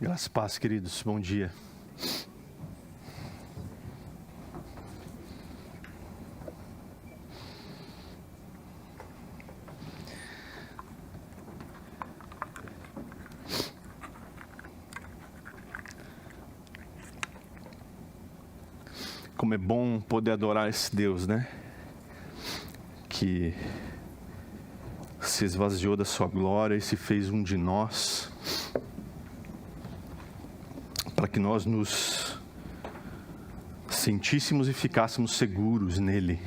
Graças e paz, queridos. Bom dia. Como é bom poder adorar esse Deus, né? Que se esvaziou da sua glória e se fez um de nós, para que nós nos sentíssemos e ficássemos seguros nele,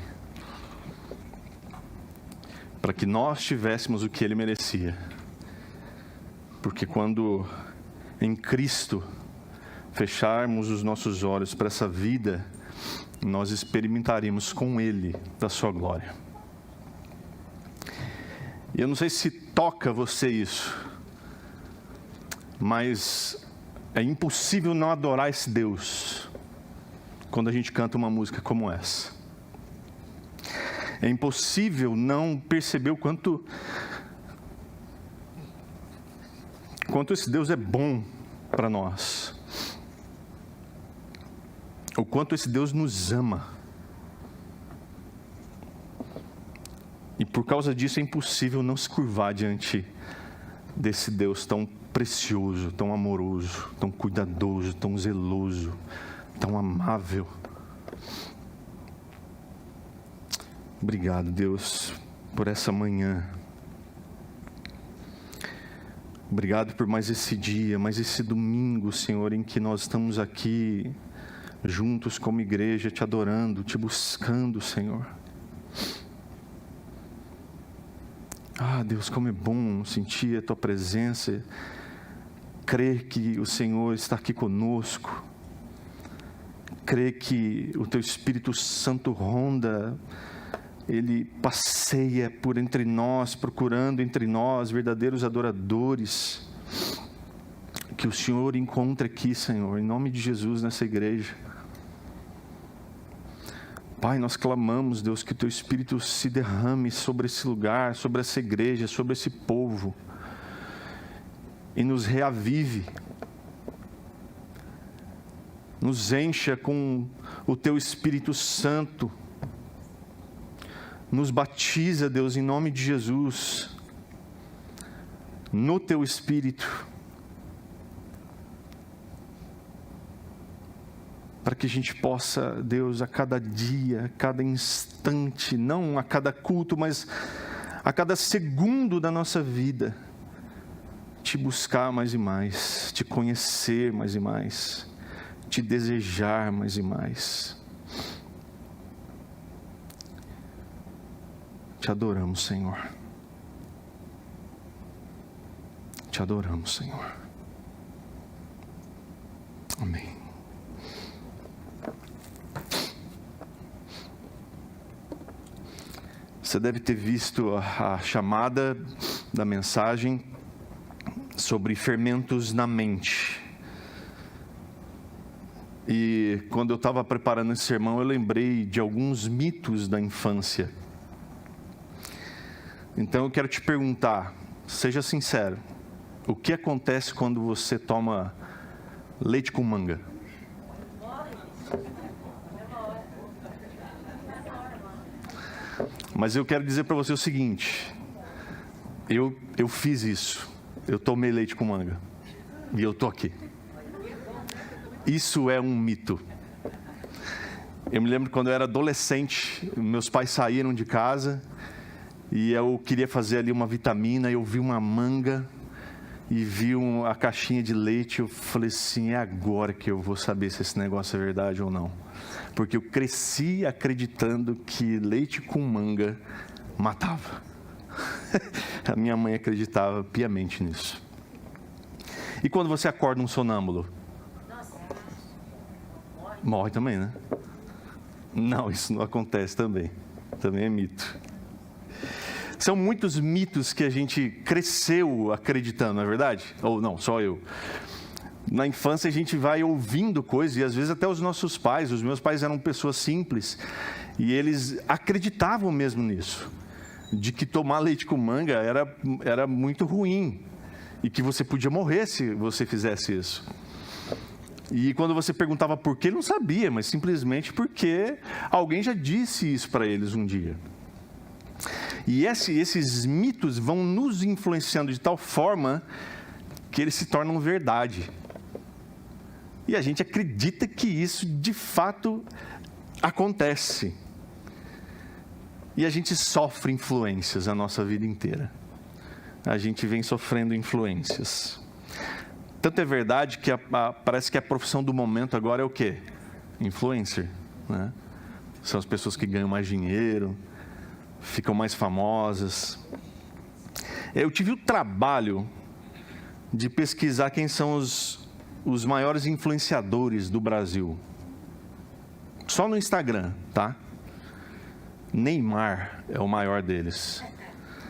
para que nós tivéssemos o que ele merecia. Porque quando em Cristo fecharmos os nossos olhos para essa vida, nós experimentaremos com ele da sua glória. E eu não sei se toca você isso, mas é impossível não adorar esse Deus quando a gente canta uma música como essa. É impossível não perceber o quanto esse Deus é bom para nós. O quanto esse Deus nos ama. E por causa disso é impossível não se curvar diante desse Deus tão precioso, tão amoroso, tão cuidadoso, tão zeloso, tão amável. Obrigado, Deus, por essa manhã. Obrigado por mais esse dia, mais esse domingo, Senhor, em que nós estamos aqui juntos como igreja, te adorando, te buscando, Senhor. Ah, Deus, como é bom sentir a tua presença, crer que o Senhor está aqui conosco, crer que o teu Espírito Santo ronda, ele passeia por entre nós, procurando entre nós verdadeiros adoradores. Que o Senhor encontre aqui, Senhor, em nome de Jesus, nessa igreja. Pai, nós clamamos, Deus, que o teu Espírito se derrame sobre esse lugar, sobre essa igreja, sobre esse povo, e nos reavive, nos encha com o teu Espírito Santo, nos batiza, Deus, em nome de Jesus, no teu Espírito, para que a gente possa, Deus, a cada dia, a cada instante, não a cada culto, mas a cada segundo da nossa vida, te buscar mais e mais, te conhecer mais e mais, te desejar mais e mais. Te adoramos, Senhor. Te adoramos, Senhor. Amém. Você deve ter visto a chamada da mensagem sobre fermentos na mente. E quando eu estava preparando esse sermão, eu lembrei de alguns mitos da infância. Então eu quero te perguntar, seja sincero, o que acontece quando você toma leite com manga? Mas eu quero dizer para você o seguinte, eu fiz isso, eu tomei leite com manga, e eu estou aqui. Isso é um mito. Eu me lembro quando eu era adolescente, meus pais saíram de casa, e eu queria fazer ali uma vitamina, eu vi uma manga, e vi a caixinha de leite, eu falei assim, é agora que eu vou saber se esse negócio é verdade ou não. Porque eu cresci acreditando que leite com manga matava. A minha mãe acreditava piamente nisso. E quando você acorda um sonâmbulo? Morre também, né? Não, isso não acontece também. Também é mito. São muitos mitos que a gente cresceu acreditando, não é verdade? Ou não, só eu. Na infância a gente vai ouvindo coisas, e às vezes até os nossos pais, os meus pais eram pessoas simples, e eles acreditavam mesmo nisso, de que tomar leite com manga era muito ruim. e que você podia morrer se você fizesse isso. E quando você perguntava por quê, ele não sabia, mas simplesmente porque alguém já disse isso para eles um dia. E esses mitos vão nos influenciando de tal forma que eles se tornam verdade. E a gente acredita que isso de fato acontece. E a gente sofre influências a nossa vida inteira. A gente vem sofrendo influências. Tanto é verdade que parece que a profissão do momento agora é o quê? Influencer, né? São as pessoas que ganham mais dinheiro, ficam mais famosas. Eu tive o trabalho de pesquisar quem são os maiores influenciadores do Brasil. Só no Instagram, tá? Neymar é o maior deles.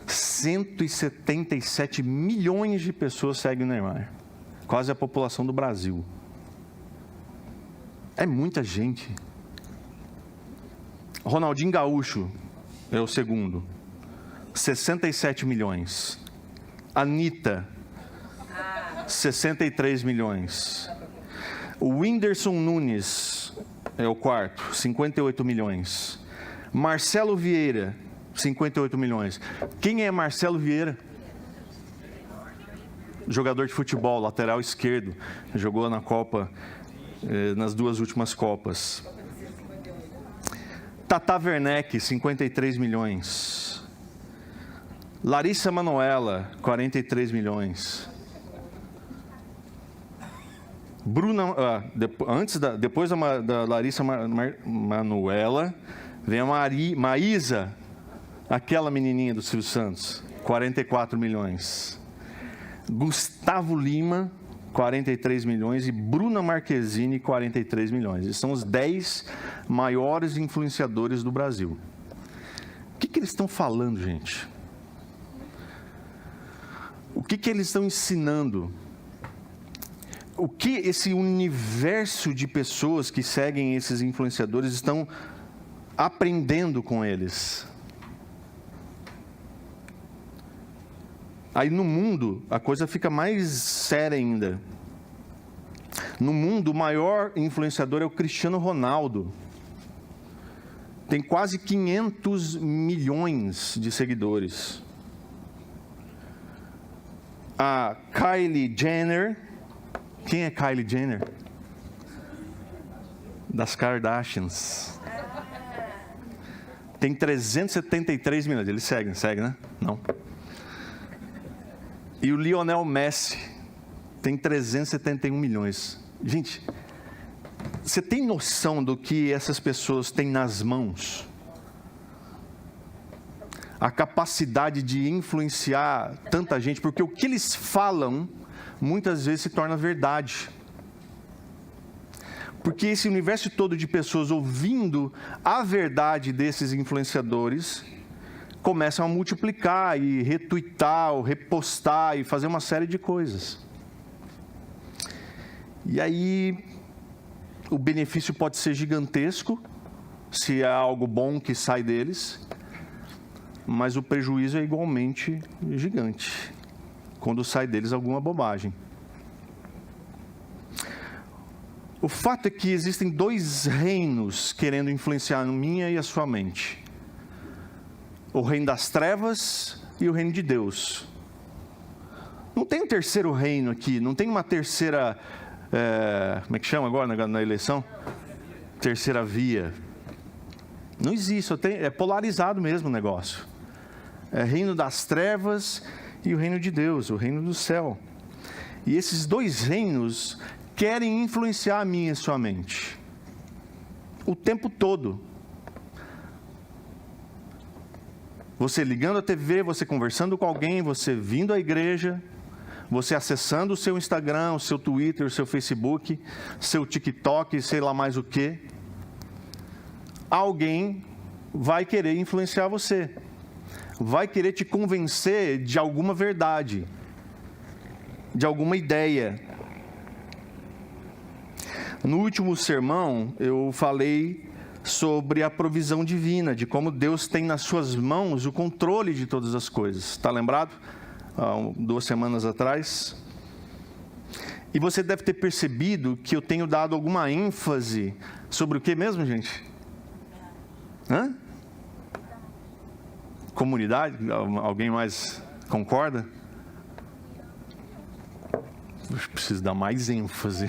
177 milhões de pessoas seguem o Neymar. Quase a população do Brasil. É muita gente. Ronaldinho Gaúcho é o segundo. 67 milhões. Anitta, 63 milhões. O Whindersson Nunes é o quarto, 58 milhões. Marcelo Vieira, 58 milhões. Quem é Marcelo Vieira? Jogador de futebol, lateral esquerdo. Jogou na Copa, nas duas últimas Copas. Tata Werneck, 53 milhões. Larissa Manoela, 43 milhões. Depois da Larissa Manoela, vem a Maísa, aquela menininha do Silvio Santos, 44 milhões. Gustavo Lima, 43 milhões, e Bruna Marquezine, 43 milhões. Esses são os 10 maiores influenciadores do Brasil. O que eles estão falando, gente? O que eles estão ensinando? O que esse universo de pessoas que seguem esses influenciadores estão aprendendo com eles? Aí no mundo, a coisa fica mais séria ainda. No mundo, o maior influenciador é o Cristiano Ronaldo. Tem quase 500 milhões de seguidores. A Kylie Jenner. Quem é Kylie Jenner? Das Kardashians. Tem 373 milhões. Ele segue, né? Não. E o Lionel Messi tem 371 milhões. Gente, você tem noção do que essas pessoas têm nas mãos? A capacidade de influenciar tanta gente, porque o que eles falam, muitas vezes se torna verdade. Porque esse universo todo de pessoas ouvindo a verdade desses influenciadores começam a multiplicar e retweetar, ou repostar e fazer uma série de coisas. E aí, o benefício pode ser gigantesco, se é algo bom que sai deles, mas o prejuízo é igualmente gigante, quando sai deles alguma bobagem. O fato é que existem dois reinos querendo influenciar a minha e a sua mente. O reino das trevas e o reino de Deus. Não tem um terceiro reino aqui, não tem uma terceira, como é que chama agora na eleição? Terceira via. Não existe, é polarizado mesmo o negócio. É reino das trevas e o reino de Deus, o reino do céu. E esses dois reinos querem influenciar a minha e a sua mente. O tempo todo. Você ligando a TV, você conversando com alguém, você vindo à igreja, você acessando o seu Instagram, o seu Twitter, o seu Facebook, seu TikTok, sei lá mais o quê. Alguém vai querer influenciar você. Vai querer te convencer de alguma verdade, de alguma ideia. No último sermão, eu falei sobre a provisão divina, de como Deus tem nas suas mãos o controle de todas as coisas. Está lembrado? há 2 semanas atrás. E você deve ter percebido que eu tenho dado alguma ênfase sobre o que mesmo, gente? Comunidade? Alguém mais concorda? Eu preciso dar mais ênfase.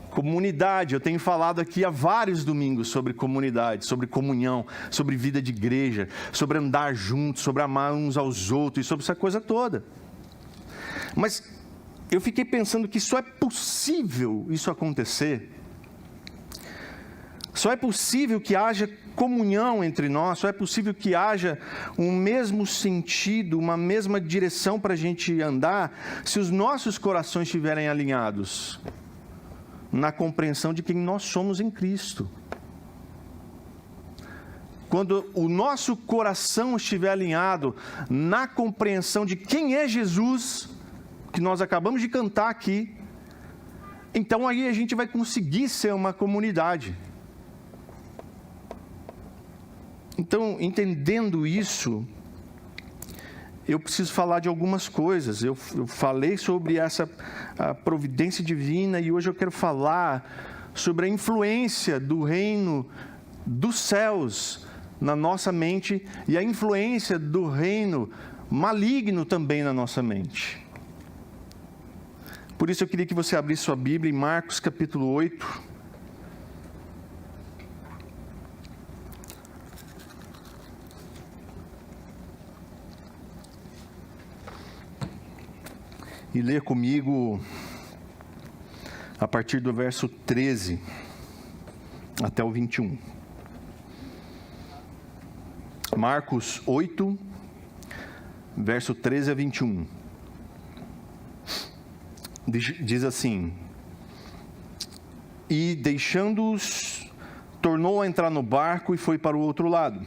Comunidade, eu tenho falado aqui há vários domingos sobre comunidade, sobre comunhão, sobre vida de igreja, sobre andar juntos, sobre amar uns aos outros e sobre essa coisa toda. Mas eu fiquei pensando que só é possível isso acontecer, só é possível que haja comunhão entre nós, só é possível que haja um mesmo sentido, uma mesma direção para a gente andar, se os nossos corações estiverem alinhados na compreensão de quem nós somos em Cristo. Quando o nosso coração estiver alinhado na compreensão de quem é Jesus, que nós acabamos de cantar aqui, então aí a gente vai conseguir ser uma comunidade. Então, entendendo isso, eu preciso falar de algumas coisas. Eu falei sobre a providência divina e hoje eu quero falar sobre a influência do reino dos céus na nossa mente e a influência do reino maligno também na nossa mente. Por isso eu queria que você abrisse sua Bíblia em Marcos capítulo 8. E lê comigo a partir do verso 13 até o 21. Marcos 8, verso 13 a 21. Diz assim: E deixando-os, tornou a entrar no barco e foi para o outro lado.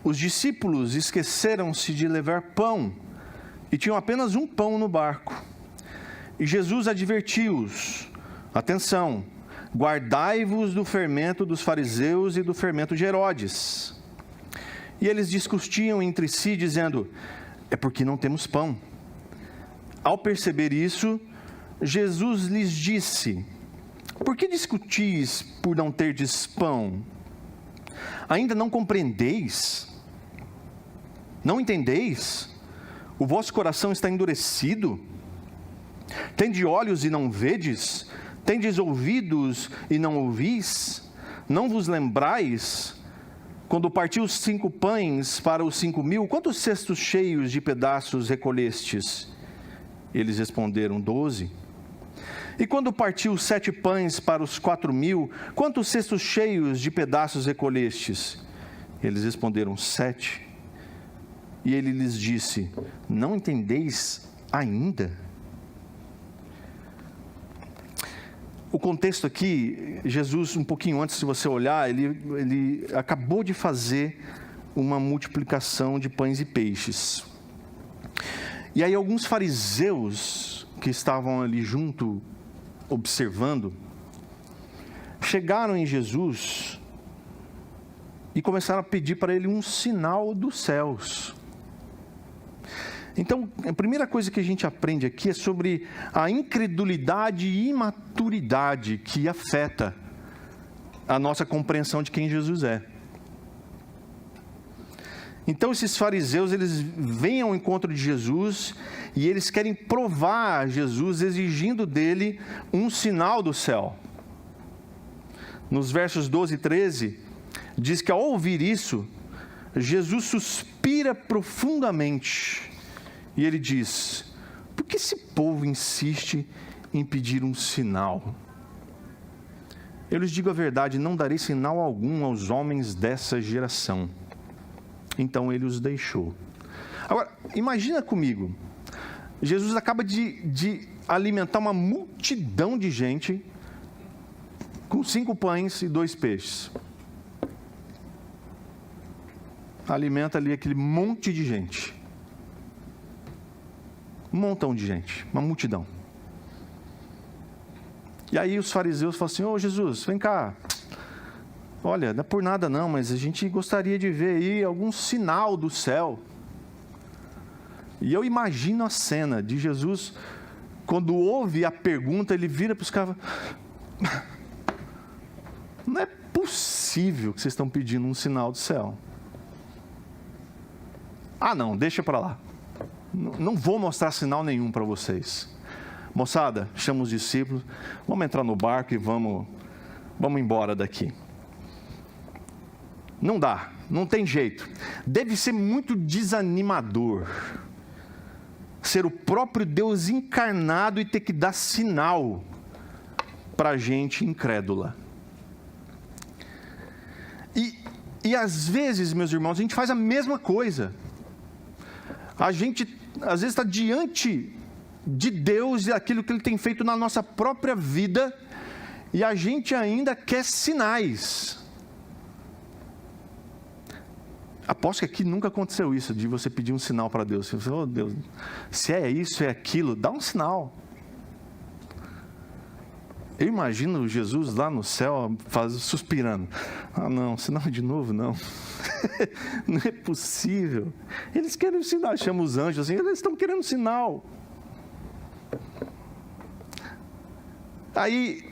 Os discípulos esqueceram-se de levar pão, e tinham apenas um pão no barco. E Jesus advertiu-os: atenção, guardai-vos do fermento dos fariseus e do fermento de Herodes. E eles discutiam entre si, dizendo: é porque não temos pão. Ao perceber isso, Jesus lhes disse: por que discutis por não terdes pão? Ainda não compreendeis? Não entendeis? O vosso coração está endurecido? Tendes olhos e não vedes? Tendes ouvidos e não ouvis? Não vos lembrais? Quando partiu os 5 pães para os 5.000, quantos cestos cheios de pedaços recolhestes? Eles responderam: 12. E quando partiu os 7 pães para os 4.000, quantos cestos cheios de pedaços recolhestes? Eles responderam: 7. E ele lhes disse: não entendeis ainda? O contexto aqui, Jesus, um pouquinho antes, se você olhar, ele acabou de fazer uma multiplicação de pães e peixes. E aí alguns fariseus que estavam ali junto, observando, chegaram em Jesus e começaram a pedir para ele um sinal dos céus. Então, a primeira coisa que a gente aprende aqui é sobre a incredulidade e imaturidade que afeta a nossa compreensão de quem Jesus é. Então, esses fariseus, eles vêm ao encontro de Jesus e eles querem provar Jesus, exigindo dele um sinal do céu. Nos versos 12 e 13, diz que ao ouvir isso, Jesus suspira profundamente. E ele diz: por que esse povo insiste em pedir um sinal? Eu lhes digo a verdade, não darei sinal algum aos homens dessa geração. Então ele os deixou. Agora, imagina comigo, Jesus acaba de alimentar uma multidão de gente com 5 pães e 2 peixes. Alimenta ali aquele monte de gente. Um montão de gente, uma multidão. E aí os fariseus falam assim: ô Jesus, vem cá. Olha, não é por nada não, mas a gente gostaria de ver aí algum sinal do céu. E eu imagino a cena de Jesus, quando ouve a pergunta, ele vira para os caras: não é possível que vocês estão pedindo um sinal do céu. Ah, não, deixa para lá. Não vou mostrar sinal nenhum para vocês. Moçada, chama os discípulos, vamos entrar no barco e vamos embora daqui. Não dá, não tem jeito. Deve ser muito desanimador ser o próprio Deus encarnado e ter que dar sinal para gente incrédula. E às vezes, meus irmãos, a gente faz a mesma coisa. A gente, às vezes, está diante de Deus e aquilo que Ele tem feito na nossa própria vida, e a gente ainda quer sinais. Aposto que aqui nunca aconteceu isso, de você pedir um sinal para Deus. Você fala: oh, Deus, se é isso, é aquilo, dá um sinal. Eu imagino Jesus lá no céu, suspirando: ah, não, sinal de novo, não. Não é possível. Eles querem um sinal. Chama os anjos assim: eles estão querendo um sinal. Aí,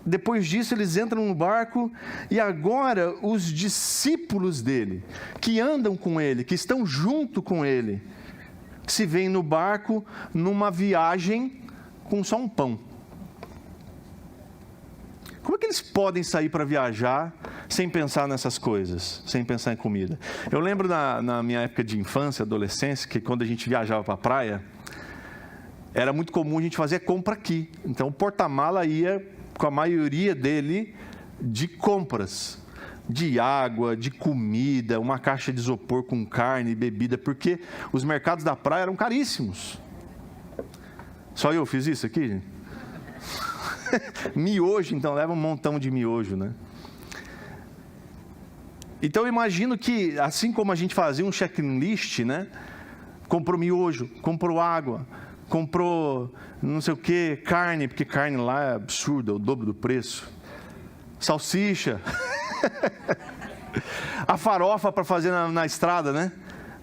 depois disso, eles entram no barco, e agora os discípulos dele, que andam com ele, que estão junto com ele, se veem no barco, numa viagem com só um pão. Como é que eles podem sair para viajar sem pensar nessas coisas, sem pensar em comida? Eu lembro na minha época de infância, adolescência, que quando a gente viajava para a praia, era muito comum a gente fazer compra aqui. Então o porta-mala ia com a maioria dele de compras, de água, de comida, uma caixa de isopor com carne e bebida, porque os mercados da praia eram caríssimos. Só eu fiz isso aqui, gente? Miojo, então leva um montão de miojo, né? Então eu imagino que, assim como a gente fazia um checklist, né? Comprou miojo, comprou água, comprou não sei o que, carne, porque carne lá é absurda, o dobro do preço. Salsicha. A farofa para fazer na estrada, né?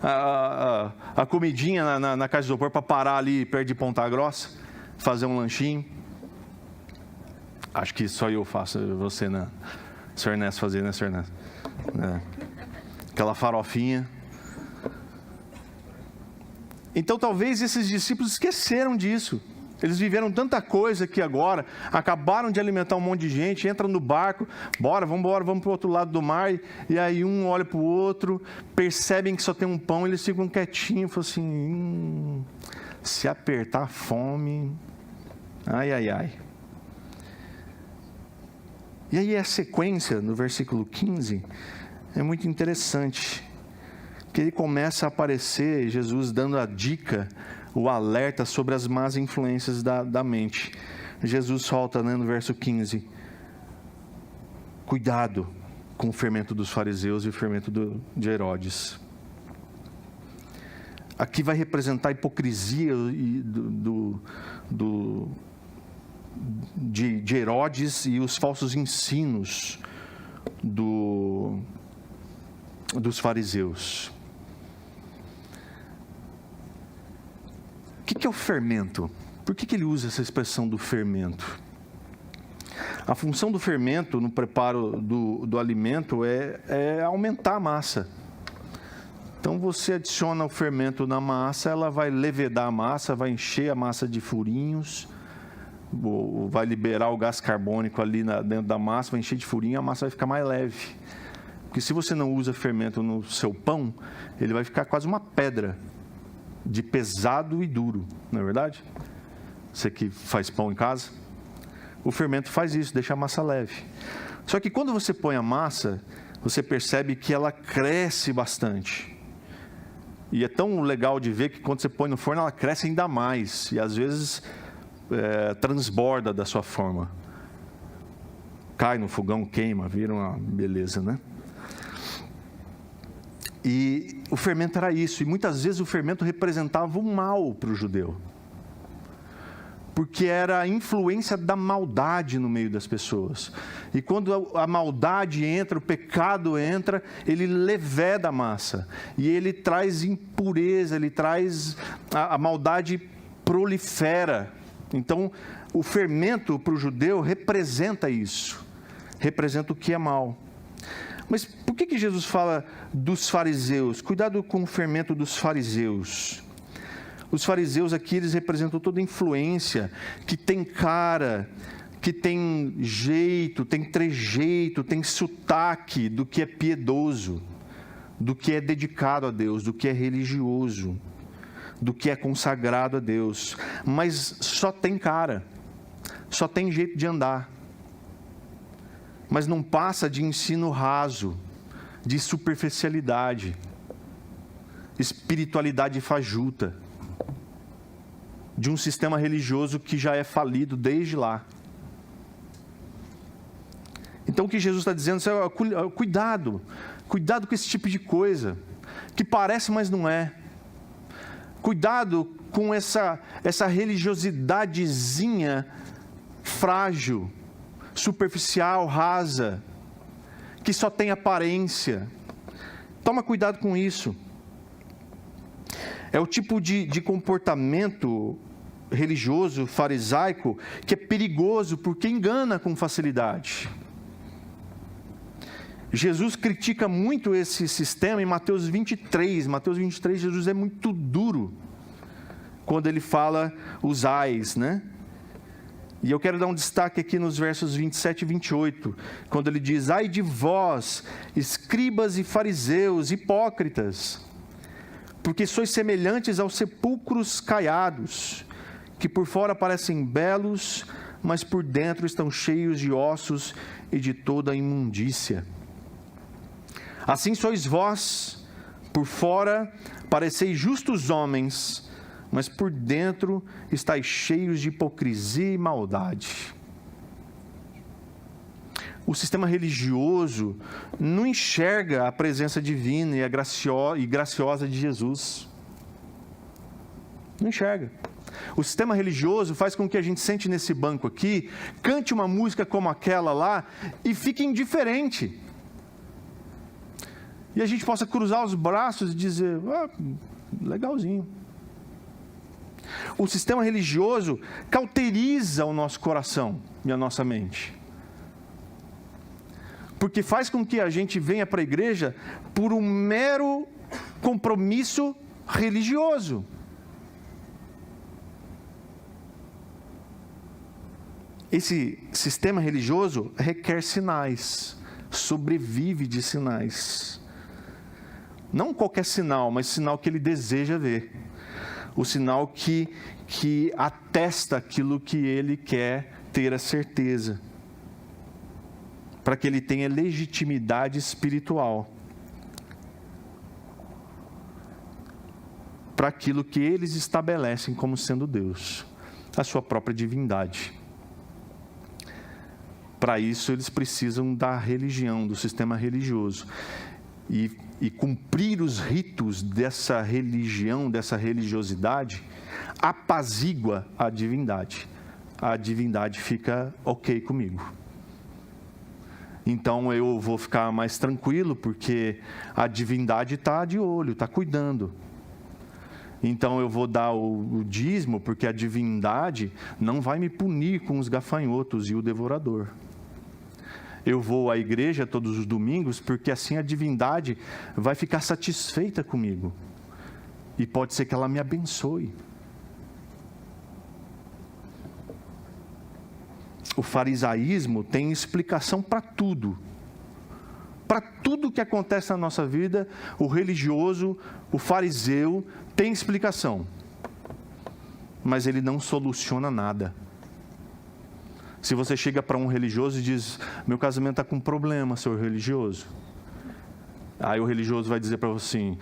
A comidinha na caixa de isopor para parar ali perto de Ponta Grossa, fazer um lanchinho. Acho que só eu faço, você, né? Sr. Ernesto fazia, né, Sr. Ernesto? É. Aquela farofinha. Então, talvez esses discípulos esqueceram disso. Eles viveram tanta coisa que agora acabaram de alimentar um monte de gente, entram no barco, vamos para o outro lado do mar, e aí um olha para o outro, percebem que só tem um pão, eles ficam quietinhos, falam assim: se apertar a fome, ai, ai, ai. E aí a sequência, no versículo 15, é muito interessante, que ele começa a aparecer, Jesus dando a dica, o alerta sobre as más influências da mente. Jesus solta, né, no verso 15, cuidado com o fermento dos fariseus e o fermento de Herodes. Aqui vai representar a hipocrisia de Herodes e os falsos ensinos dos fariseus. O que é o fermento? Por que ele usa essa expressão do fermento? A função do fermento no preparo do alimento é aumentar a massa. Então você adiciona o fermento na massa, ela vai levedar a massa, vai encher a massa de furinhos, vai liberar o gás carbônico ali dentro da massa, vai encher de furinho, a massa vai ficar mais leve. Porque se você não usa fermento no seu pão, ele vai ficar quase uma pedra, de pesado e duro, não é verdade? Você que faz pão em casa, o fermento faz isso, deixa a massa leve. Só que quando você põe a massa, você percebe que ela cresce bastante. E é tão legal de ver que quando você põe no forno, ela cresce ainda mais. E às vezes transborda da sua forma. Cai no fogão, queima, vira uma beleza, né? E o fermento era isso. E muitas vezes o fermento representava o mal para o judeu. porque era a influência da maldade no meio das pessoas. E quando a maldade entra, o pecado entra, ele leveda a massa. E ele traz impureza, ele traz... A maldade prolifera. Então, o fermento para o judeu representa isso. Representa o que é mal. Mas por que Jesus fala dos fariseus? Cuidado com o fermento dos fariseus. Os fariseus aqui, eles representam toda influência que tem cara, que tem jeito, tem trejeito, tem sotaque do que é piedoso, do que é dedicado a Deus, do que é religioso, do que é consagrado a Deus. Mas só tem cara, só tem jeito de andar. Mas não passa de ensino raso, de superficialidade, espiritualidade fajuta, de um sistema religioso que já é falido desde lá. Então o que Jesus está dizendo é cuidado com esse tipo de coisa, que parece, mas não é. Cuidado com essa religiosidadezinha frágil, superficial, rasa, que só tem aparência. Toma cuidado com isso. É o tipo de comportamento religioso, farisaico, que é perigoso porque engana com facilidade. Jesus critica muito esse sistema em Mateus 23. Mateus 23, Jesus é muito duro quando ele fala os ais, né? E eu quero dar um destaque aqui nos versos 27 e 28, quando ele diz: ai de vós, escribas e fariseus, hipócritas, porque sois semelhantes aos sepulcros caiados, que por fora parecem belos, mas por dentro estão cheios de ossos e de toda a imundícia. Assim sois vós, por fora pareceis justos homens, mas por dentro estáis cheios de hipocrisia e maldade. O sistema religioso não enxerga a presença divina e graciosa de Jesus. Não enxerga. O sistema religioso faz com que a gente sente nesse banco aqui, cante uma música como aquela lá e fique indiferente. E a gente possa cruzar os braços e dizer: legalzinho. O sistema religioso cauteriza o nosso coração e a nossa mente. Porque faz com que a gente venha para a igreja por um mero compromisso religioso. Esse sistema religioso requer sinais, sobrevive de sinais. Não qualquer sinal, mas sinal que ele deseja ver. O sinal que atesta aquilo que ele quer ter a certeza, para que ele tenha legitimidade espiritual, para aquilo que eles estabelecem como sendo Deus, a sua própria divindade. Para isso eles precisam da religião, do sistema religioso. E cumprir os ritos dessa religião, dessa religiosidade, apazigua a divindade. A divindade fica ok comigo. Então eu vou ficar mais tranquilo, porque a divindade está de olho, está cuidando. Então eu vou dar o dízimo, porque a divindade não vai me punir com os gafanhotos e o devorador. Eu vou à igreja todos os domingos, porque assim a divindade vai ficar satisfeita comigo. E pode ser que ela me abençoe. O farisaísmo tem explicação para tudo. Para tudo que acontece na nossa vida, o religioso, o fariseu, tem explicação. Mas ele não soluciona nada. Se você chega para um religioso e diz: meu casamento está com problema, senhor religioso. Aí o religioso vai dizer para você assim: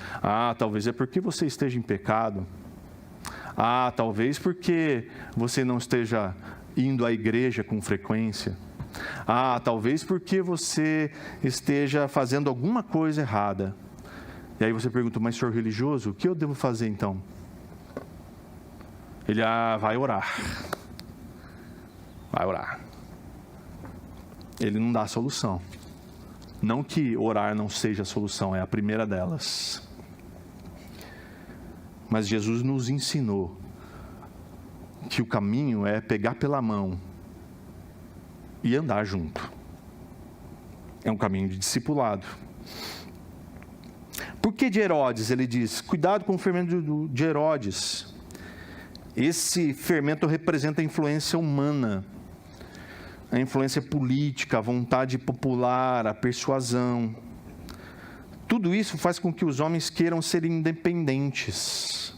talvez é porque você esteja em pecado. Talvez porque você não esteja indo à igreja com frequência. Talvez porque você esteja fazendo alguma coisa errada. E aí você pergunta: mas senhor religioso, o que eu devo fazer então? Ele: vai orar. vai orar. Ele não dá a solução. Não que orar não seja a solução, é a primeira delas. Mas Jesus nos ensinou que o caminho é pegar pela mão e andar junto. É um caminho de discipulado. Por que de Herodes? Ele diz, cuidado com o fermento de Herodes. Esse fermento representa a influência humana, a influência política, a vontade popular, a persuasão. Tudo isso faz com que os homens queiram ser independentes,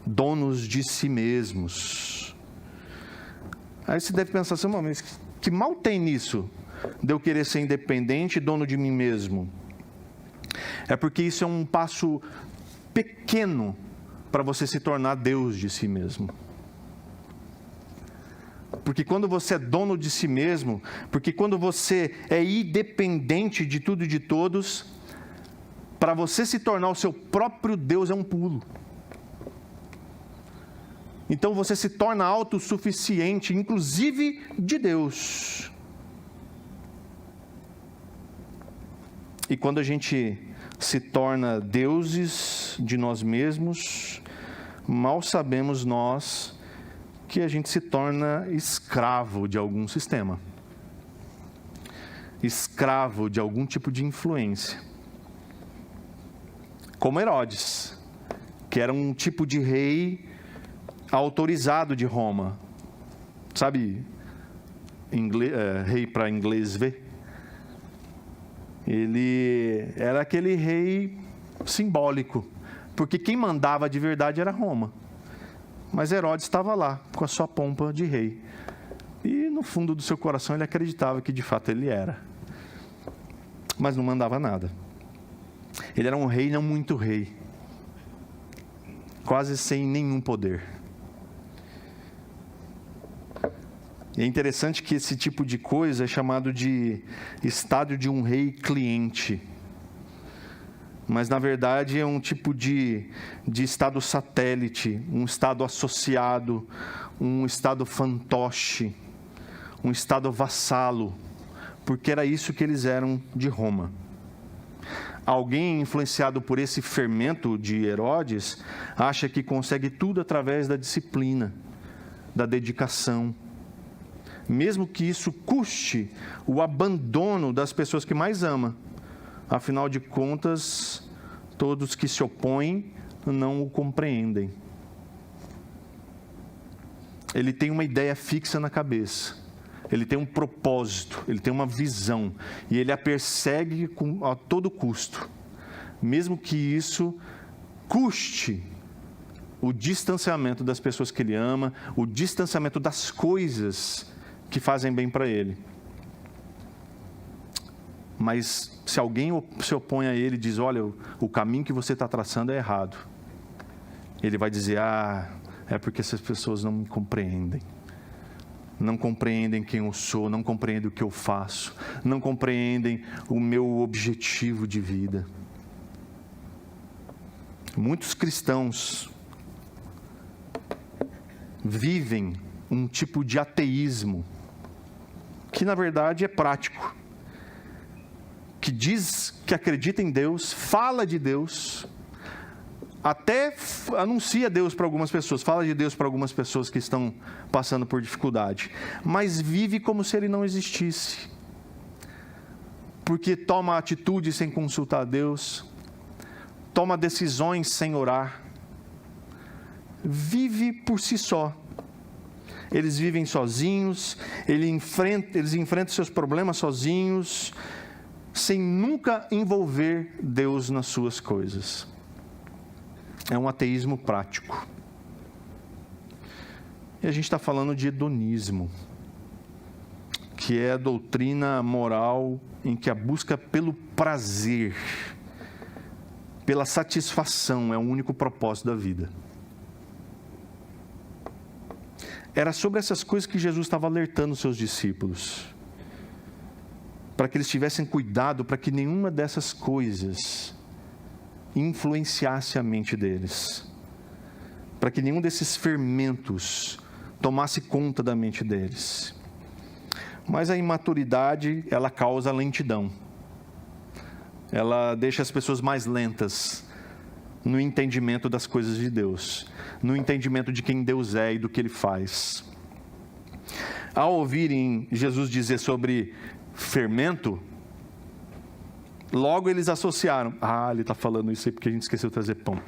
donos de si mesmos. Aí você deve pensar assim, mas que mal tem nisso, de eu querer ser independente e dono de mim mesmo? É porque isso é um passo pequeno para você se tornar Deus de si mesmo. Porque quando você é dono de si mesmo, porque quando você é independente de tudo e de todos, para você se tornar o seu próprio Deus é um pulo. Então você se torna autossuficiente, inclusive de Deus. E quando a gente se torna deuses de nós mesmos, mal sabemos nós que a gente se torna escravo de algum sistema, escravo de algum tipo de influência. Como Herodes, que era um tipo de rei autorizado de Roma. Sabe, rei para inglês ver? Ele era aquele rei simbólico, porque quem mandava de verdade era Roma. Mas Herodes estava lá, com a sua pompa de rei. E no fundo do seu coração ele acreditava que de fato ele era. Mas não mandava nada. Ele era um rei não muito rei. Quase sem nenhum poder. E é interessante que esse tipo de coisa é chamado de estádio de um rei cliente. Mas, na verdade, é um tipo de estado satélite, um estado associado, um estado fantoche, um estado vassalo, porque era isso que eles eram de Roma. Alguém influenciado por esse fermento de Herodes acha que consegue tudo através da disciplina, da dedicação, mesmo que isso custe o abandono das pessoas que mais ama. Afinal de contas, todos que se opõem não o compreendem. Ele tem uma ideia fixa na cabeça, ele tem um propósito, ele tem uma visão, e ele a persegue a todo custo, mesmo que isso custe o distanciamento das pessoas que ele ama, o distanciamento das coisas que fazem bem para ele. Mas se alguém se opõe a ele e diz, olha, o caminho que você está traçando é errado, ele vai dizer, é porque essas pessoas não me compreendem. Não compreendem quem eu sou, não compreendem o que eu faço, não compreendem o meu objetivo de vida. Muitos cristãos vivem um tipo de ateísmo, que na verdade é prático, que diz que acredita em Deus, fala de Deus, até anuncia Deus para algumas pessoas, fala de Deus para algumas pessoas que estão passando por dificuldade, mas vive como se ele não existisse, porque toma atitude sem consultar a Deus, toma decisões sem orar, vive por si só. Eles vivem sozinhos, eles enfrentam seus problemas sozinhos, sem nunca envolver Deus nas suas coisas. É um ateísmo prático. E a gente está falando de hedonismo, que é a doutrina moral em que a busca pelo prazer, pela satisfação, é o único propósito da vida. Era sobre essas coisas que Jesus estava alertando os seus discípulos, para que eles tivessem cuidado, para que nenhuma dessas coisas influenciasse a mente deles, para que nenhum desses fermentos tomasse conta da mente deles. Mas a imaturidade, ela causa lentidão. Ela deixa as pessoas mais lentas no entendimento das coisas de Deus, no entendimento de quem Deus é e do que Ele faz. Ao ouvirem Jesus dizer sobre fermento, logo eles associaram: ele está falando isso aí porque a gente esqueceu de trazer pão.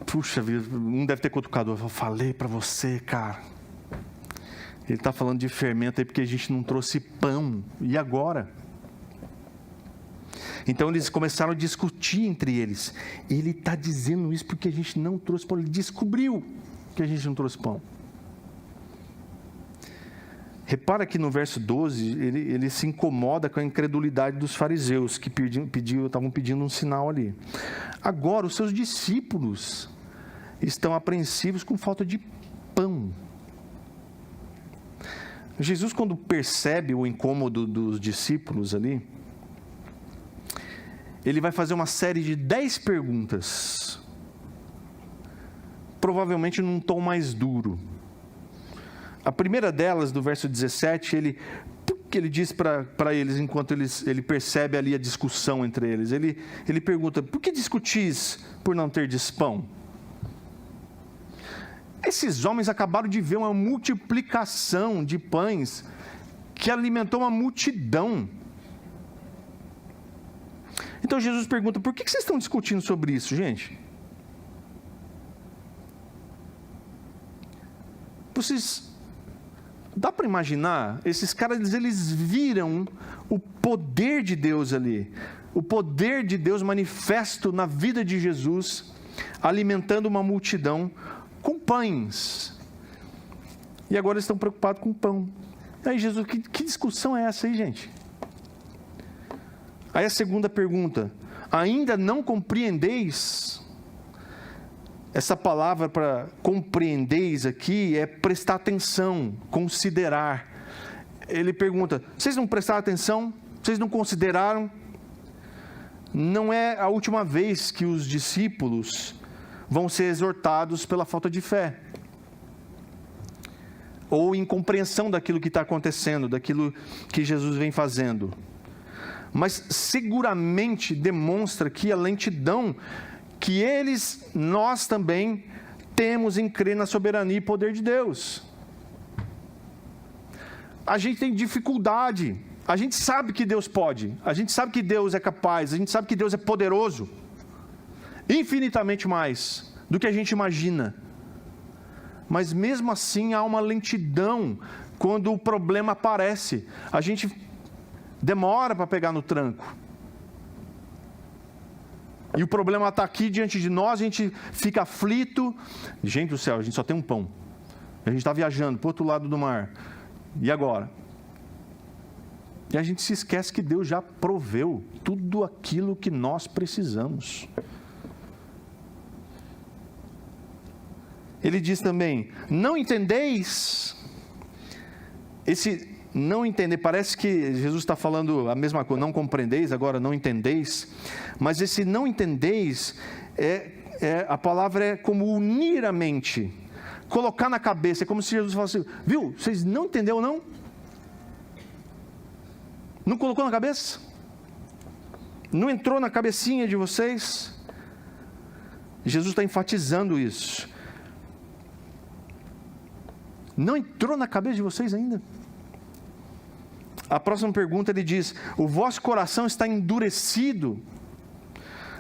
Puxa vida, um deve ter cutucado: eu falei para você, cara. Ele está falando de fermento aí porque a gente não trouxe pão. E agora? Então eles começaram a discutir entre eles. Ele está dizendo isso porque a gente não trouxe pão. Ele descobriu que a gente não trouxe pão. Repara que no verso 12, ele se incomoda com a incredulidade dos fariseus, que estavam pedindo um sinal ali. Agora, os seus discípulos estão apreensivos com falta de pão. Jesus, quando percebe o incômodo dos discípulos ali, ele vai fazer uma série de 10 perguntas, provavelmente num tom mais duro. A primeira delas, do verso 17, ele diz para eles, enquanto ele percebe ali a discussão entre eles, ele pergunta: por que discutis por não terdes pão? Esses homens acabaram de ver uma multiplicação de pães que alimentou uma multidão. Então Jesus pergunta: por que vocês estão discutindo sobre isso, gente? Dá para imaginar? Esses caras, eles viram o poder de Deus ali. O poder de Deus manifesto na vida de Jesus, alimentando uma multidão com pães. E agora estão preocupados com pão. Aí Jesus, que discussão é essa aí, gente? Aí a segunda pergunta: ainda não compreendeis? Essa palavra para compreendeis aqui é prestar atenção, considerar. Ele pergunta: vocês não prestaram atenção? Vocês não consideraram? Não é a última vez que os discípulos vão ser exortados pela falta de fé, ou incompreensão daquilo que está acontecendo, daquilo que Jesus vem fazendo. Mas seguramente demonstra que a lentidão que nós também temos em crer na soberania e poder de Deus. A gente tem dificuldade, a gente sabe que Deus pode, a gente sabe que Deus é capaz, a gente sabe que Deus é poderoso, infinitamente mais do que a gente imagina. Mas mesmo assim há uma lentidão quando o problema aparece. A gente demora para pegar no tranco. E o problema está aqui diante de nós, a gente fica aflito. Gente do céu, a gente só tem um pão. A gente está viajando para o outro lado do mar. E agora? E a gente se esquece que Deus já proveu tudo aquilo que nós precisamos. Ele diz também: não entendeis? Esse não entender, parece que Jesus está falando a mesma coisa, não compreendeis, agora não entendeis. Mas esse não entendeis, a palavra é como unir a mente, colocar na cabeça. É como se Jesus falasse: viu, vocês não entenderam não? Não colocou na cabeça? Não entrou na cabecinha de vocês? Jesus está enfatizando isso. Não entrou na cabeça de vocês ainda? A próxima pergunta, ele diz: o vosso coração está endurecido.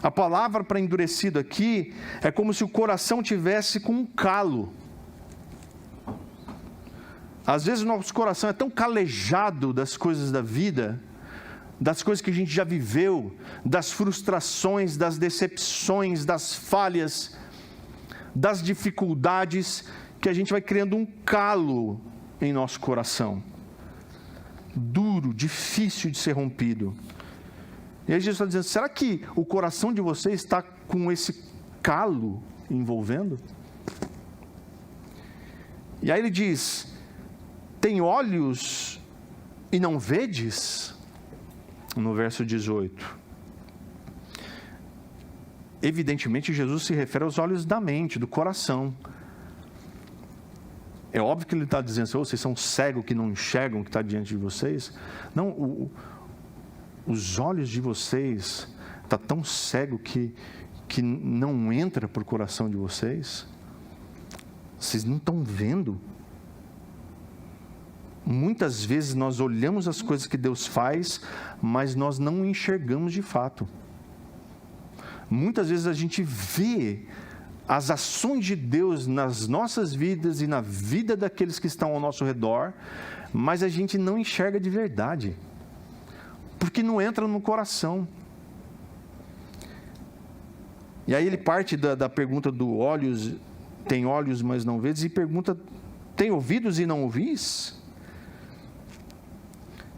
A palavra para endurecido aqui é como se o coração tivesse com um calo. Às vezes o nosso coração é tão calejado das coisas da vida, das coisas que a gente já viveu, das frustrações, das decepções, das falhas, das dificuldades, que a gente vai criando um calo em nosso coração. Duro, difícil de ser rompido. E aí Jesus está dizendo: será que o coração de vocês está com esse calo envolvendo? E aí ele diz: tem olhos e não vedes? No verso 18. Evidentemente Jesus se refere aos olhos da mente, do coração. É óbvio que ele está dizendo assim, vocês são cegos que não enxergam o que está diante de vocês. Não, os olhos de vocês estão tão cegos que não entra para o coração de vocês. Vocês não estão vendo. Muitas vezes nós olhamos as coisas que Deus faz, mas nós não enxergamos de fato. Muitas vezes a gente vê as ações de Deus nas nossas vidas e na vida daqueles que estão ao nosso redor, mas a gente não enxerga de verdade, porque não entra no coração. E aí ele parte da pergunta do olhos, tem olhos, mas não vês, e pergunta, tem ouvidos e não ouvis?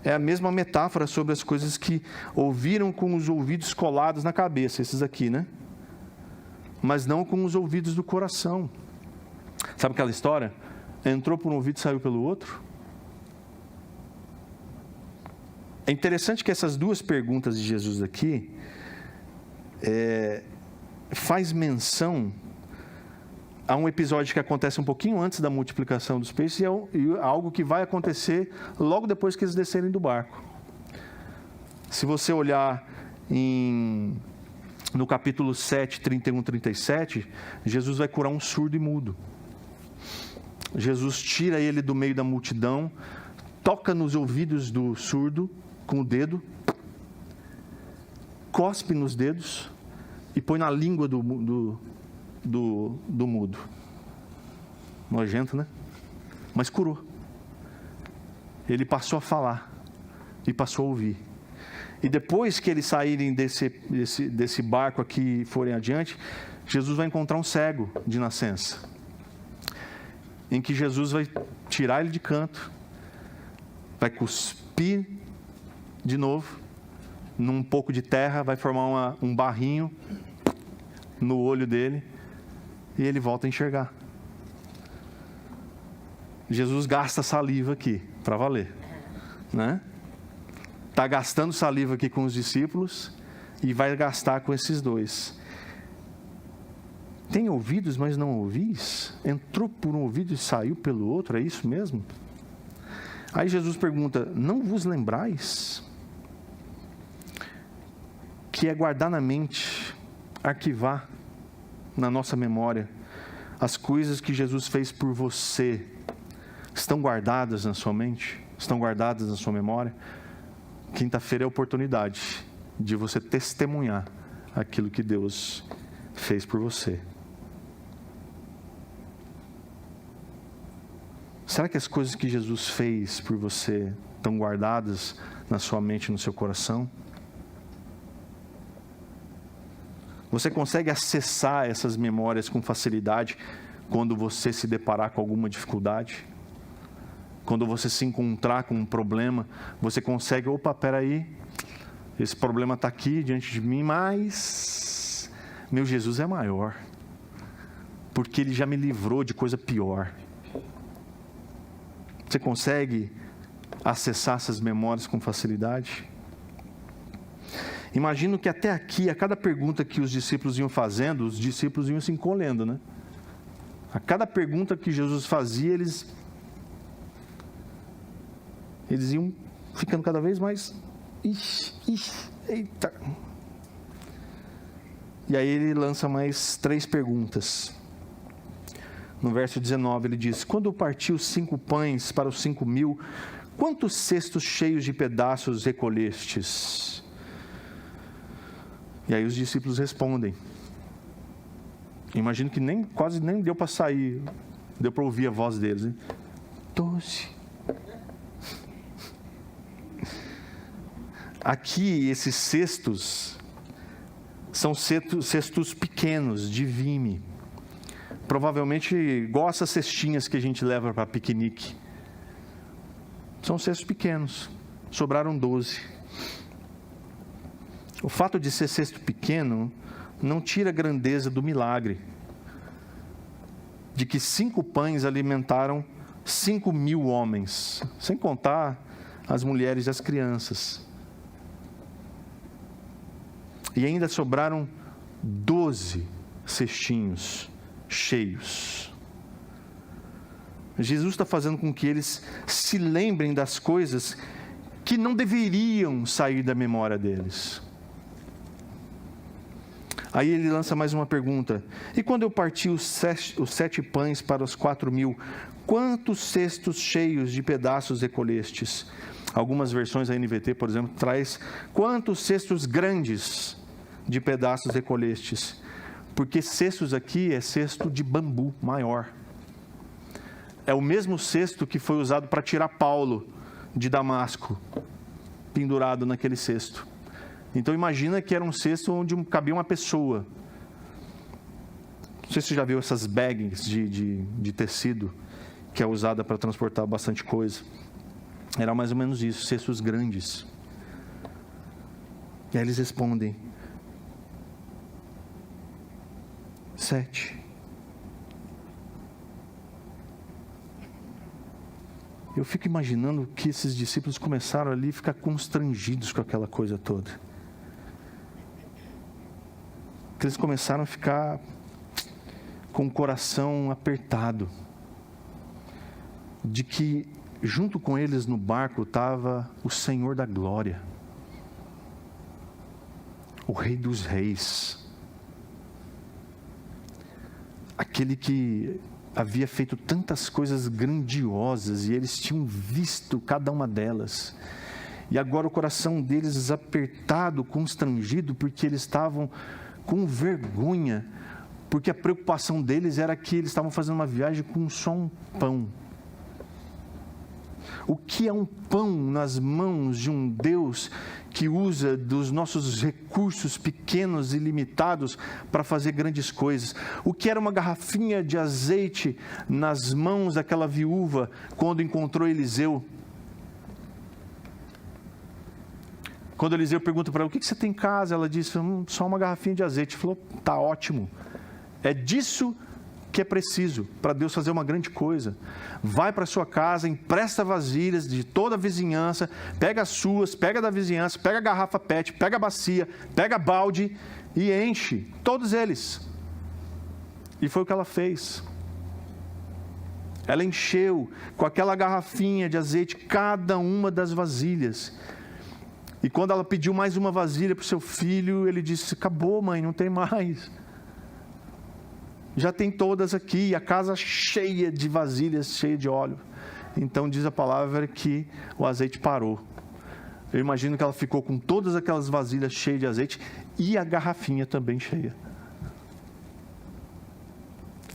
É a mesma metáfora sobre as coisas que ouviram com os ouvidos colados na cabeça, esses aqui, né? Mas não com os ouvidos do coração. Sabe aquela história? Entrou por um ouvido e saiu pelo outro? É interessante que essas duas perguntas de Jesus aqui faz menção a um episódio que acontece um pouquinho antes da multiplicação dos peixes e algo que vai acontecer logo depois que eles descerem do barco. Se você olhar no capítulo 7, 31, 37, Jesus vai curar um surdo e mudo. Jesus tira ele do meio da multidão, toca nos ouvidos do surdo com o dedo, cospe nos dedos e põe na língua do mudo. Nojento, né? Mas curou. Ele passou a falar e passou a ouvir. E depois que eles saírem desse barco aqui e forem adiante, Jesus vai encontrar um cego de nascença, em que Jesus vai tirar ele de canto, vai cuspir de novo num pouco de terra, vai formar um barrinho no olho dele e ele volta a enxergar. Jesus gasta saliva aqui, para valer, né? Está gastando saliva aqui com os discípulos e vai gastar com esses dois. Tem ouvidos, mas não ouvis? Entrou por um ouvido e saiu pelo outro, é isso mesmo? Aí Jesus pergunta, não vos lembrais? Que é guardar na mente, arquivar na nossa memória as coisas que Jesus fez por você. Estão guardadas na sua mente? Estão guardadas na sua memória? Quinta-feira é a oportunidade de você testemunhar aquilo que Deus fez por você. Será que as coisas que Jesus fez por você estão guardadas na sua mente e no seu coração? Você consegue acessar essas memórias com facilidade quando você se deparar com alguma dificuldade? Quando você se encontrar com um problema, você consegue, peraí, esse problema está aqui diante de mim, mas meu Jesus é maior, porque Ele já me livrou de coisa pior. Você consegue acessar essas memórias com facilidade? Imagino que até aqui, a cada pergunta que os discípulos iam fazendo, os discípulos iam se encolhendo, né? A cada pergunta que Jesus fazia, eles iam ficando cada vez mais, eita. E aí ele lança mais 3 perguntas. No verso 19 ele diz, quando partiu 5 pães para os 5.000, quantos cestos cheios de pedaços recolhestes? E aí os discípulos respondem. Imagino que quase nem deu para sair, deu para ouvir a voz deles, hein? 12. Aqui, esses cestos são cestos pequenos, de vime. Provavelmente igual essas cestinhas que a gente leva para piquenique. São cestos pequenos, sobraram 12. O fato de ser cesto pequeno não tira a grandeza do milagre, de que 5 pães alimentaram 5.000 homens, sem contar as mulheres e as crianças. E ainda sobraram 12 cestinhos cheios. Jesus está fazendo com que eles se lembrem das coisas que não deveriam sair da memória deles. Aí ele lança mais uma pergunta: e quando eu parti os 7 pães para os 4.000, quantos cestos cheios de pedaços recolhestes? Algumas versões, a NVT, por exemplo, traz: quantos cestos grandes de pedaços recolhestes? Porque cestos aqui é cesto de bambu maior. É o mesmo cesto que foi usado para tirar Paulo de Damasco, pendurado naquele cesto. Então imagina que era um cesto onde cabia uma pessoa. Não sei se você já viu essas bags de tecido, que é usada para transportar bastante coisa. Era mais ou menos isso, cestos grandes. E aí eles respondem: 7. Eu fico imaginando que esses discípulos começaram ali a ficar constrangidos com aquela coisa toda. Que eles começaram a ficar com o coração apertado. De que junto com eles no barco estava o Senhor da Glória. O Rei dos Reis. Aquele que havia feito tantas coisas grandiosas e eles tinham visto cada uma delas. E agora o coração deles apertado, constrangido, porque eles estavam com vergonha, porque a preocupação deles era que eles estavam fazendo uma viagem com só um pão. O que é um pão nas mãos de um Deus que usa dos nossos recursos pequenos e limitados para fazer grandes coisas? O que era uma garrafinha de azeite nas mãos daquela viúva quando encontrou Eliseu? Quando Eliseu pergunta para ela: o que você tem em casa? Ela disse: só uma garrafinha de azeite. Ele falou: tá ótimo. É disso que é preciso para Deus fazer uma grande coisa. Vai para sua casa, empresta vasilhas de toda a vizinhança, pega as suas, pega da vizinhança, pega a garrafa PET, pega a bacia, pega a balde e enche, todos eles. E foi o que ela fez. Ela encheu com aquela garrafinha de azeite cada uma das vasilhas. E quando ela pediu mais uma vasilha para o seu filho, ele disse: acabou, mãe, não tem mais. Já tem todas aqui, a casa cheia de vasilhas, cheia de óleo. Então diz a palavra que o azeite parou. Eu imagino que ela ficou com todas aquelas vasilhas cheias de azeite e a garrafinha também cheia.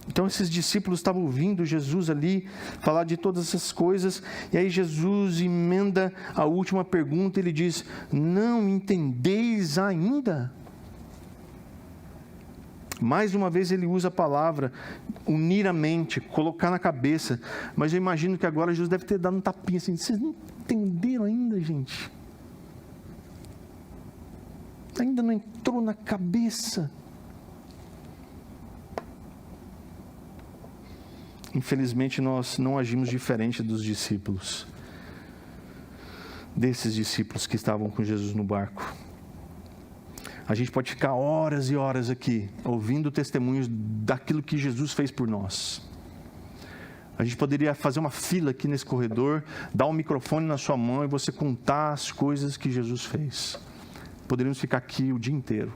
Então esses discípulos estavam ouvindo Jesus ali falar de todas essas coisas, e aí Jesus emenda a última pergunta, ele diz: não entendeis ainda? Mais uma vez ele usa a palavra unir a mente, colocar na cabeça. Mas eu imagino que agora Jesus deve ter dado um tapinha assim: vocês não entenderam ainda, gente? Ainda não entrou na cabeça? Infelizmente nós não agimos diferente dos discípulos, desses discípulos que estavam com Jesus no barco. A gente pode ficar horas e horas aqui, ouvindo testemunhos daquilo que Jesus fez por nós. A gente poderia fazer uma fila aqui nesse corredor, dar um microfone na sua mão e você contar as coisas que Jesus fez. Poderíamos ficar aqui o dia inteiro.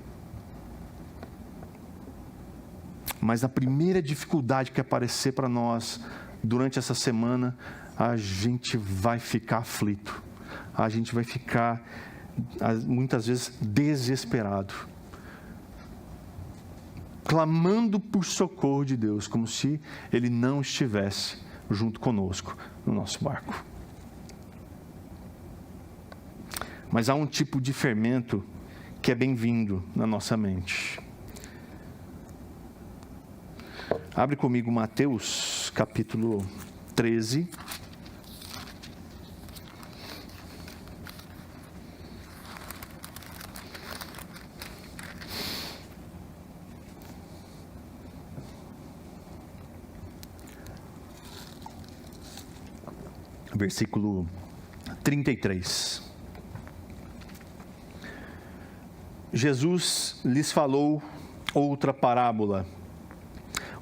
Mas a primeira dificuldade que aparecer para nós durante essa semana, a gente vai ficar aflito. A gente vai ficar, muitas vezes, desesperado. Clamando por socorro de Deus, como se Ele não estivesse junto conosco no nosso barco. Mas há um tipo de fermento que é bem-vindo na nossa mente. Abre comigo Mateus, capítulo 13. Versículo 33. Jesus lhes falou outra parábola.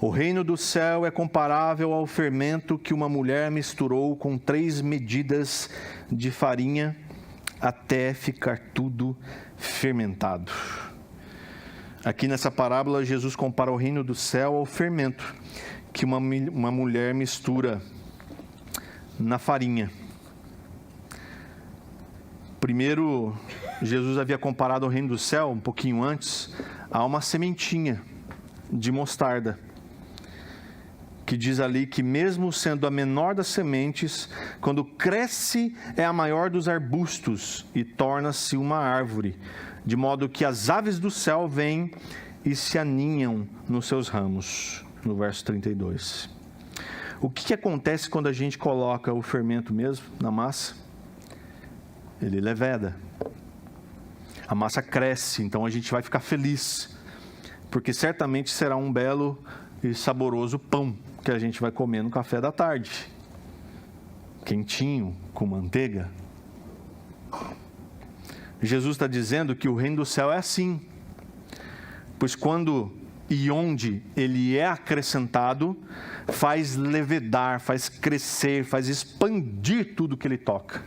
O reino do céu é comparável ao fermento que uma mulher misturou com 3 medidas de farinha até ficar tudo fermentado. Aqui nessa parábola, Jesus compara o reino do céu ao fermento que uma mulher mistura na farinha. Primeiro, Jesus havia comparado o reino do céu, um pouquinho antes, a uma sementinha de mostarda, que diz ali que mesmo sendo a menor das sementes, quando cresce é a maior dos arbustos e torna-se uma árvore, de modo que as aves do céu vêm e se aninham nos seus ramos. No verso 32. O que acontece quando a gente coloca o fermento mesmo na massa? Ele leveda. A massa cresce, então a gente vai ficar feliz, porque certamente será um belo e saboroso pão que a gente vai comer no café da tarde, quentinho, com manteiga. Jesus está dizendo que o reino do céu é assim, pois quando e onde ele é acrescentado, faz levedar, faz crescer, faz expandir tudo que ele toca.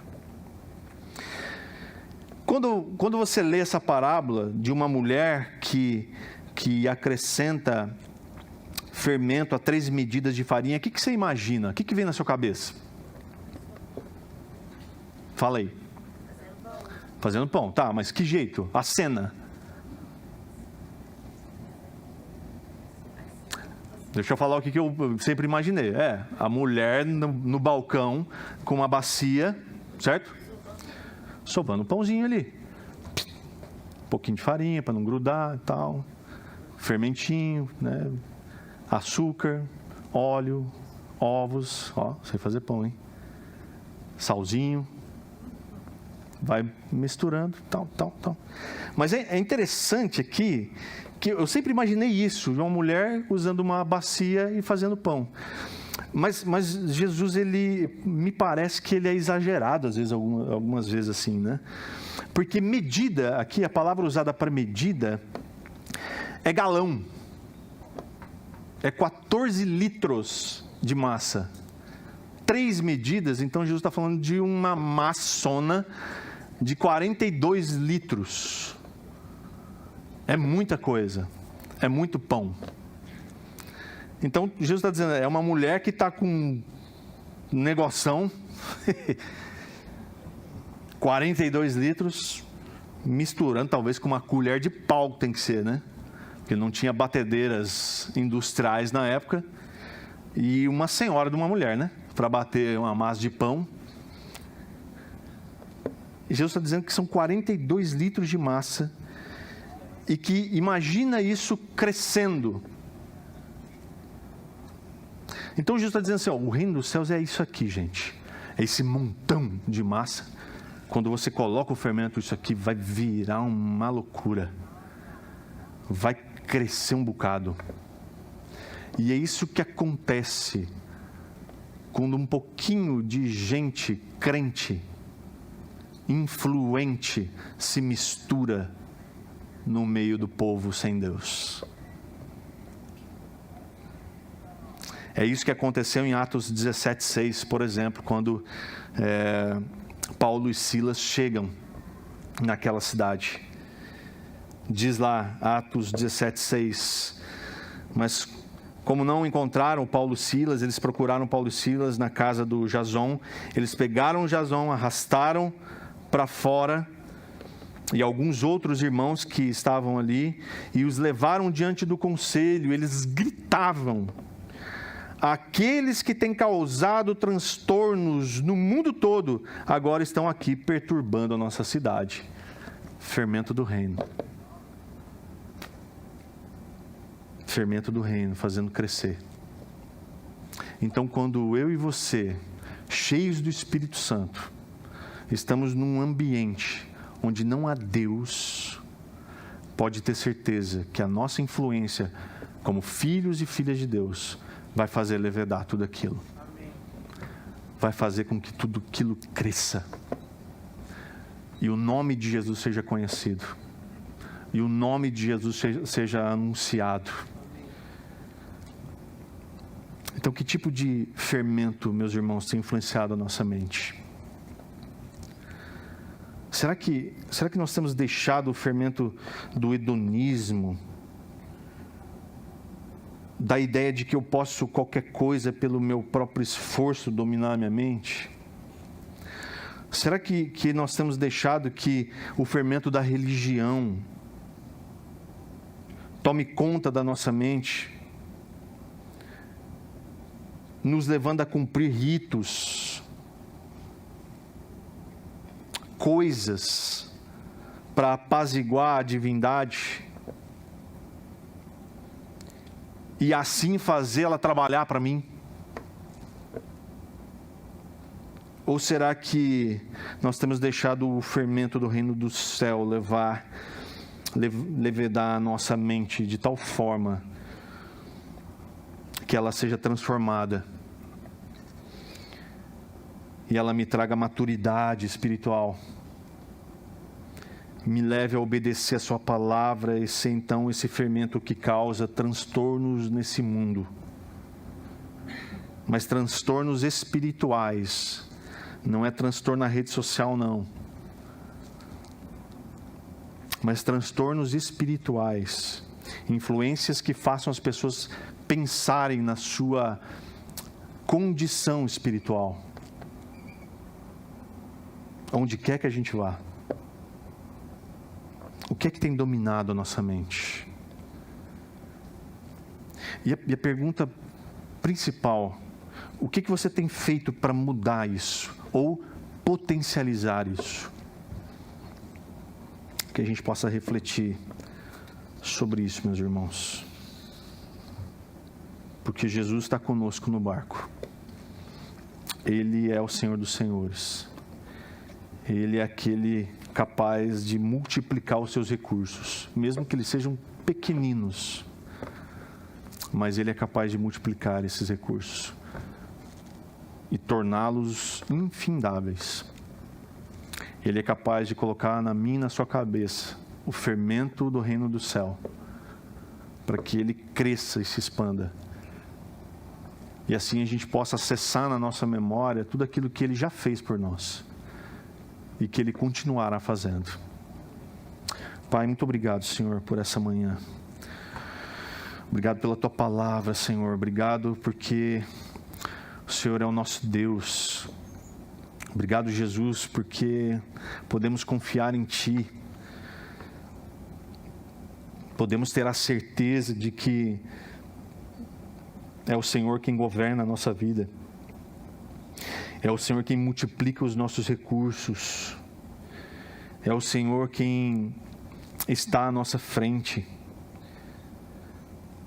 Quando você lê essa parábola de uma mulher que acrescenta fermento a 3 medidas de farinha, o que você imagina? O que vem na sua cabeça? Fala aí. Fazendo pão, tá, mas que jeito? A cena. Deixa eu falar o que eu sempre imaginei. A mulher no balcão com uma bacia, certo? Sovando um pãozinho ali. Um pouquinho de farinha para não grudar e tal. Fermentinho, né? Açúcar, óleo, ovos. Ó, sei fazer pão, hein? Salzinho. Vai misturando, tal. Mas é interessante aqui que eu sempre imaginei isso, uma mulher usando uma bacia e fazendo pão. Mas Jesus, ele me parece que ele é exagerado, às vezes, algumas vezes assim, né? Porque medida, aqui a palavra usada para medida é galão. É 14 litros de massa. 3 medidas, então Jesus está falando de uma maçona de 42 litros. É muita coisa, é muito pão. Então, Jesus está dizendo, é uma mulher que está com um negoção, 42 litros, misturando talvez com uma colher de pau, tem que ser, né? Porque não tinha batedeiras industriais na época, e uma senhora de uma mulher, né? Para bater uma massa de pão. E Jesus está dizendo que são 42 litros de massa, e que imagina isso crescendo. Então Jesus está dizendo assim, o reino dos céus é isso aqui, gente. É esse montão de massa. Quando você coloca o fermento, isso aqui vai virar uma loucura. Vai crescer um bocado. E é isso que acontece quando um pouquinho de gente crente, influente, se mistura no meio do povo sem Deus. É isso que aconteceu em Atos 17:6, por exemplo, quando Paulo e Silas chegam naquela cidade. Diz lá, Atos 17:6, mas como não encontraram Paulo e Silas, eles procuraram Paulo e Silas na casa do Jason. Eles pegaram o Jason, arrastaram para fora, e alguns outros irmãos que estavam ali, e os levaram diante do conselho. Eles gritavam: aqueles que têm causado transtornos no mundo todo, agora estão aqui perturbando a nossa cidade. Fermento do reino. Fermento do reino, fazendo crescer. Então, quando eu e você, cheios do Espírito Santo, estamos num ambiente onde não há Deus, pode ter certeza que a nossa influência como filhos e filhas de Deus vai fazer levedar tudo aquilo. Vai fazer com que tudo aquilo cresça. E o nome de Jesus seja conhecido. E o nome de Jesus seja anunciado. Então, que tipo de fermento, meus irmãos, tem influenciado a nossa mente? Será que nós temos deixado o fermento do hedonismo, da ideia de que eu posso qualquer coisa pelo meu próprio esforço dominar a minha mente? Será que nós temos deixado que o fermento da religião tome conta da nossa mente, nos levando a cumprir ritos, coisas para apaziguar a divindade e assim fazê-la trabalhar para mim? Ou será que nós temos deixado o fermento do reino do céu levedar a nossa mente de tal forma que ela seja transformada e ela me traga maturidade espiritual, me leve a obedecer a sua palavra e ser então esse fermento que causa transtornos nesse mundo, mas transtornos espirituais, não é transtorno na rede social não, mas transtornos espirituais, influências que façam as pessoas pensarem na sua condição espiritual, onde quer que a gente vá. O que é que tem dominado a nossa mente? E a pergunta principal, o que você tem feito para mudar isso? Ou potencializar isso? Que a gente possa refletir sobre isso, meus irmãos. Porque Jesus está conosco no barco. Ele é o Senhor dos Senhores. Ele é aquele capaz de multiplicar os seus recursos, mesmo que eles sejam pequeninos, mas Ele é capaz de multiplicar esses recursos e torná-los infindáveis. Ele é capaz de colocar na minha e na sua cabeça o fermento do reino do céu, para que ele cresça e se expanda. E assim a gente possa acessar na nossa memória tudo aquilo que Ele já fez por nós e que Ele continuará fazendo. Pai, muito obrigado, Senhor, por essa manhã. Obrigado pela Tua palavra, Senhor. Obrigado porque o Senhor é o nosso Deus. Obrigado, Jesus, porque podemos confiar em Ti. Podemos ter a certeza de que é o Senhor quem governa a nossa vida. É o Senhor quem multiplica os nossos recursos. É o Senhor quem está à nossa frente.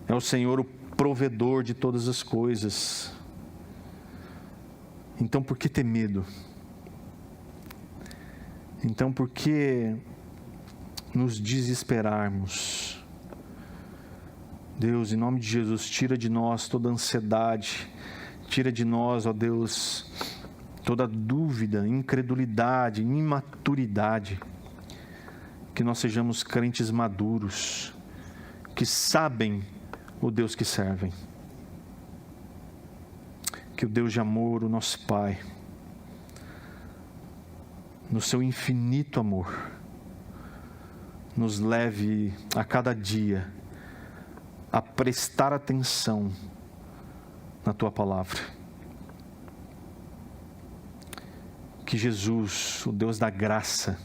É o Senhor o provedor de todas as coisas. Então, por que ter medo? Então, por que nos desesperarmos? Deus, em nome de Jesus, tira de nós toda ansiedade. Tira de nós, ó Deus, toda dúvida, incredulidade, imaturidade. Que nós sejamos crentes maduros, que sabem o Deus que servem. Que o Deus de amor, o nosso Pai, no seu infinito amor, nos leve a cada dia a prestar atenção na Tua palavra. Que Jesus, o Deus da graça,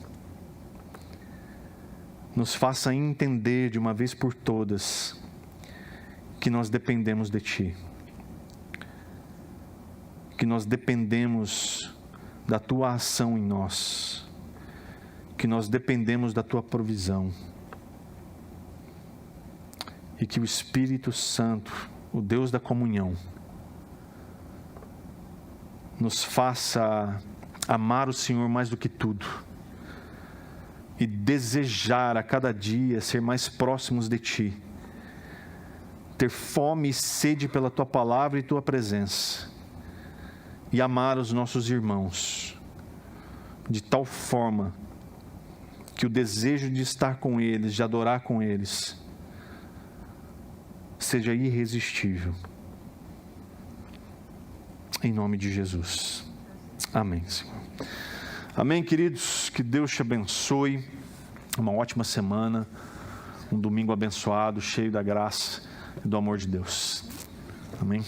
nos faça entender de uma vez por todas que nós dependemos de Ti, que nós dependemos da Tua ação em nós, que nós dependemos da Tua provisão, e que o Espírito Santo, o Deus da comunhão, nos faça amar o Senhor mais do que tudo e desejar a cada dia ser mais próximos de Ti, ter fome e sede pela Tua palavra e Tua presença, e amar os nossos irmãos de tal forma que o desejo de estar com eles, de adorar com eles, seja irresistível. em nome de Jesus. Amém, Senhor. Amém, queridos, que Deus te abençoe, uma ótima semana, um domingo abençoado, cheio da graça e do amor de Deus. Amém.